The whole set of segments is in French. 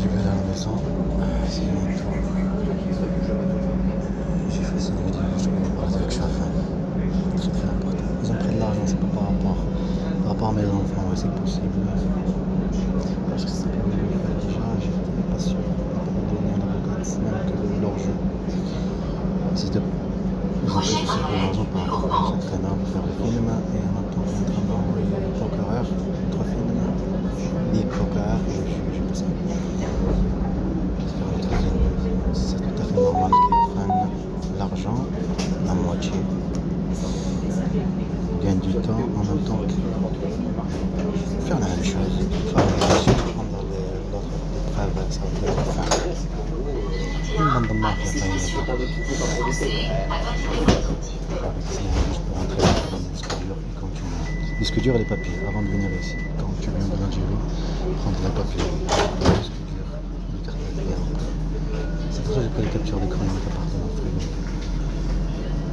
Je vais aller à la maison. C'est bientôt. J'ai fait cette vidéo, je vais parler avec Chafin. Très très important. Ils ont pris de l'argent, c'est pas par rapport à mes enfants, ouais, c'est possible. Parce que ça peut me faire déjà, j'étais pas sûr de donner un avocat, même que leur jeu. Ils ont pris tout pour l'argent par rapport à cette traîneur pour faire le film et en même temps on est en train d'envoyer le procureur, 3 films, les procureurs et le juge, tout ça. J'espère le troisième, c'est tout à fait normal qu'ils prennent l'argent, la moitié, gagnent du temps en même temps que faire la même chose, faire prendre d'autres preuves, ça veut dire faire une bande de mafia, pas une état. Disque dur et les papiers avant de venir ici. Quand tu viens de l'Algérie, prendre les papiers, disque dur, les cartes d'identité. C'est pour ça que j'ai pris les captures d'écran de notre appartement.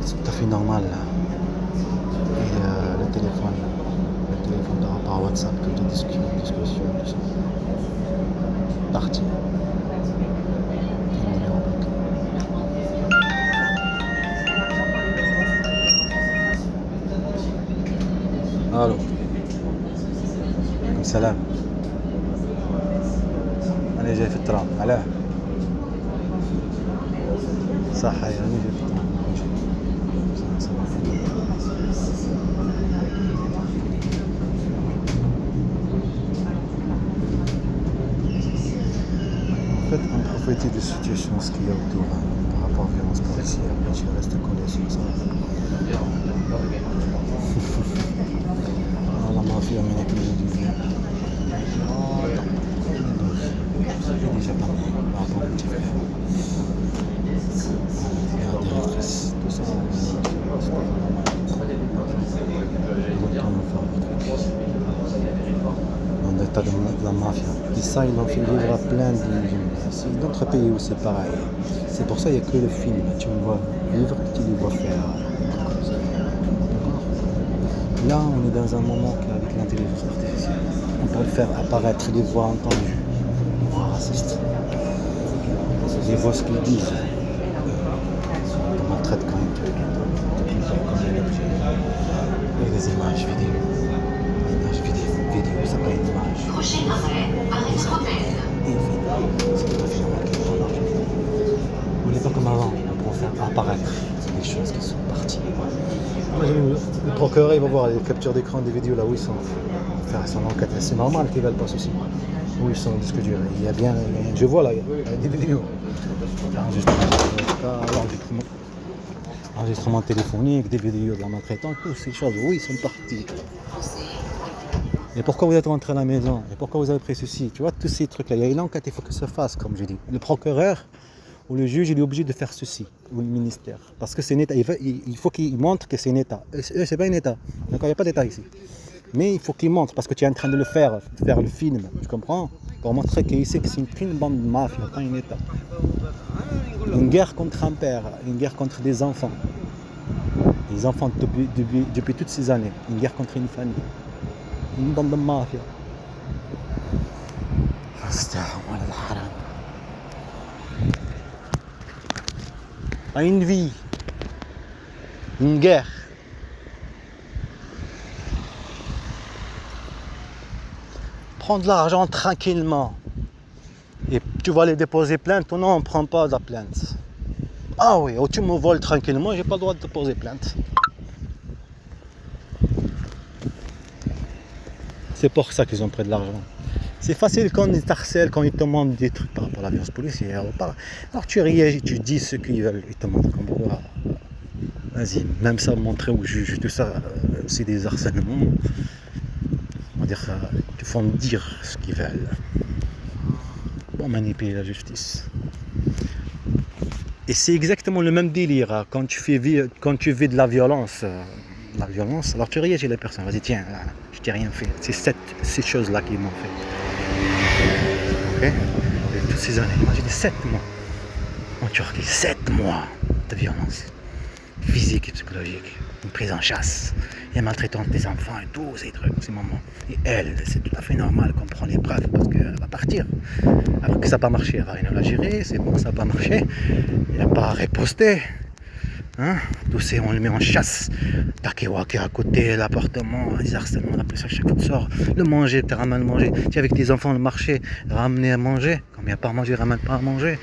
C'est tout à fait normal. Et le téléphone par WhatsApp, comme des discussions, tout ça. Parti. الو عليكم السلام. انا جاي في الترام. علاه صح؟ هاي انا جاي في الترام. En fait, on profite de la situation ce qu'il y a autour par rapport à la violence policière. Je reste collé sur ça. La mafia manipule du bien. J'ai déjà parlé par rapport au petit frère. La directrice, tout ça. Dans l'état de la mafia. Et ça, ils l'ont fait vivre à plein d'autres pays où c'est pareil. C'est pour ça qu'il n'y a que le film. Tu le vois vivre et tu le vois faire. Là, on est dans un moment qu'avec l'intelligence artificielle, on peut faire apparaître des voix entendues, des voix racistes, des voix ce qu'ils disent. On maltraite quand même comme un objet. Et les images vidéo. Vidéo, ça pas une image. Prochain arrêt, arrêt Tropez. C'est tout à fait normal qu'il y ait de l'argent. On n'est pas comme avant, on pourra faire apparaître des choses qui sont parties. Imaginez, le procureur il va voir les captures d'écran des vidéos là où ils sont. Faire son enquête. C'est normal qu'ils veulent pas ceci. Où ils sont, disque dur. Il y a bien. Je vois là, il y a des vidéos. Enregistrement téléphonique, des vidéos de la maltraitance, toutes ces choses. Oui, ils sont partis. Et pourquoi vous êtes rentré à la maison? Et pourquoi vous avez pris ceci? Tu vois, tous ces trucs-là. Il y a une enquête, il faut que ça se fasse, comme je dis. Le procureur ou le juge, il est obligé de faire ceci, ou le ministère. Parce que c'est un État. Il faut qu'il montre que c'est un État. C'est pas un État. D'accord, il n'y a pas d'État ici. Mais il faut qu'il montre, parce que tu es en train de le faire le film, tu comprends? Pour montrer qu'ici, que c'est une bande de mafia, pas un État. Une guerre contre un père, une guerre contre des enfants. Les enfants depuis toutes ces années. Une guerre contre une famille. Une bande de mafia. Une vie. Une guerre. Prends de l'argent tranquillement. Et tu vas aller déposer plainte ou non, on ne prend pas la plainte. Ah oui, ou tu me voles tranquillement, j'ai pas le droit de déposer plainte. C'est pour ça qu'ils ont pris de l'argent. C'est facile quand ils t'harcèlent, quand ils te demandent des trucs par rapport à la violence policière. Alors tu réagis, tu dis ce qu'ils veulent, ils te montrent comme quoi. Vas-y, même ça, montrer au juge, tout ça, c'est des harcèlements. On va dire, ils font dire ce qu'ils veulent. Pour manipuler la justice. Et c'est exactement le même délire, hein. Quand tu vis de la violence, alors tu réagis à la personne, vas-y tiens, là, je t'ai rien fait. C'est ces choses-là qu'ils m'ont fait. Ok? Et toutes ces années, imaginez 7 mois en Turquie, 7 mois de violence physique et psychologique. une prise en chasse, et maltraitante des enfants et tous ces trucs, ces moments. Et elle, c'est tout à fait normal qu'on prend les preuves parce qu'elle va partir. Alors que ça n'a pas marché, elle va rien la gérer, c'est bon, ça n'a pas marché, il n'a pas riposté. Hein, tous ces, on le met en chasse. Takewaki à côté, l'appartement, les harcèlements, la pression chaque fois que tu sors. Le manger, tu ramènes à manger. Tu es avec tes enfants, le marché, ramener à manger. Comme il n'y a pas à manger, ramène pas à manger.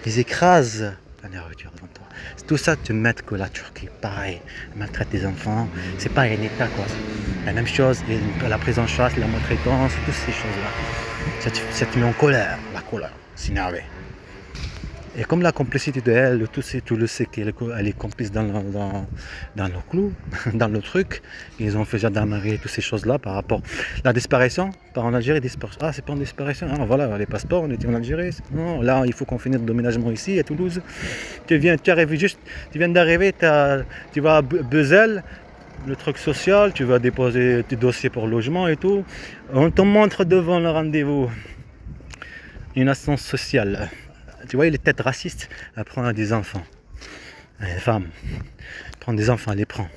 Ils écrasent la nourriture devant toi. C'est tout ça, tu mets que la Turquie, pareil, maltraite tes enfants. C'est pas un état quoi. La même chose, la prise en chasse, la maltraitance, toutes ces choses-là. Ça te met en colère, la colère, s'énerver. Et comme la complicité de elle, tu le sais qu'elle est complice dans le clou, dans le truc. Ils ont fait gendarmerie, toutes ces choses-là par rapport à la disparition. Par en Algérie, ah, c'est pas une disparition. Ah, voilà, les passeports, on était en Algérie. Non, là, il faut qu'on finisse le déménagement ici, à Toulouse. Tu viens d'arriver, tu vas à Bezel, le truc social, tu vas déposer tes dossiers pour logement et tout. On te montre devant le rendez-vous une assistance sociale. Tu vois, les têtes racistes, elle prend des enfants, les femmes, elle prend des enfants, elle les prend.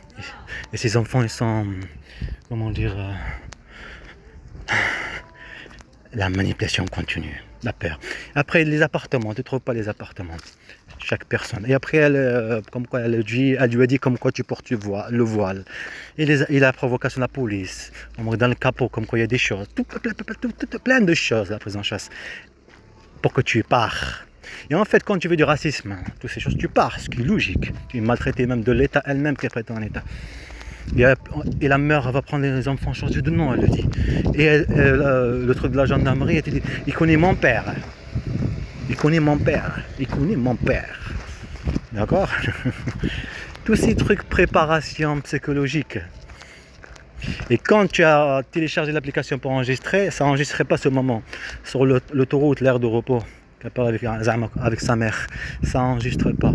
Et ces enfants, ils sont, comment dire, la manipulation continue, la peur. Après, les appartements, tu ne trouves pas les appartements, chaque personne. Et après, comme quoi, elle lui a dit comme quoi tu portes le voile. Et la provocation de la police, dans le capot, comme quoi il y a des choses, plein de choses, la prise en chasse, pour que tu pars. Et en fait, quand tu veux du racisme, toutes ces choses, tu pars, ce qui est logique. Tu es maltraité même de l'État elle-même qui est prête en État. Et la mère va prendre les enfants, changer de nom, elle le dit. Et le truc de la gendarmerie, elle dit, il connaît mon père. Il connaît mon père. Il connaît mon père. D'accord? Tous ces trucs, préparation psychologique. Et quand tu as téléchargé l'application pour enregistrer, ça n'enregistrait pas ce moment. Sur l'autoroute, l'aire de repos. Qu'elle parle avec sa mère, ça n'enregistre pas.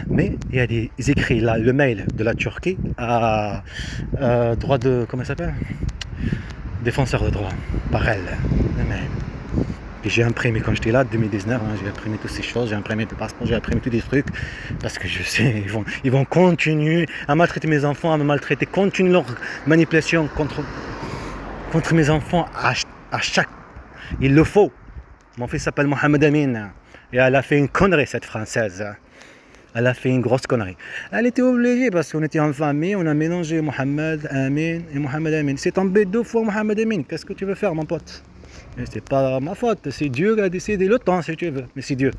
Mais il y a des écrits là, le mail de la Turquie à droit de, comment ça s'appelle, défenseur de droit, par elle, le mail. Puis j'ai imprimé quand j'étais là, 2019, j'ai imprimé toutes ces choses, j'ai imprimé le passeport, j'ai imprimé tous des trucs, parce que je sais, ils vont continuer à maltraiter mes enfants, à me maltraiter, continuer leur manipulation contre mes enfants à chaque, il le faut. Mon fils s'appelle Mohamed Amin. Et elle a fait une connerie, cette française. Elle a fait une grosse connerie. Elle était obligée parce qu'on était en famille, on a mélangé Mohamed Amin et Mohamed Amin. C'est tombé 2 fois Mohamed Amin. Qu'est-ce que tu veux faire, mon pote? Et c'est pas ma faute. C'est Dieu qui a décidé le temps, si tu veux. Mais c'est Dieu.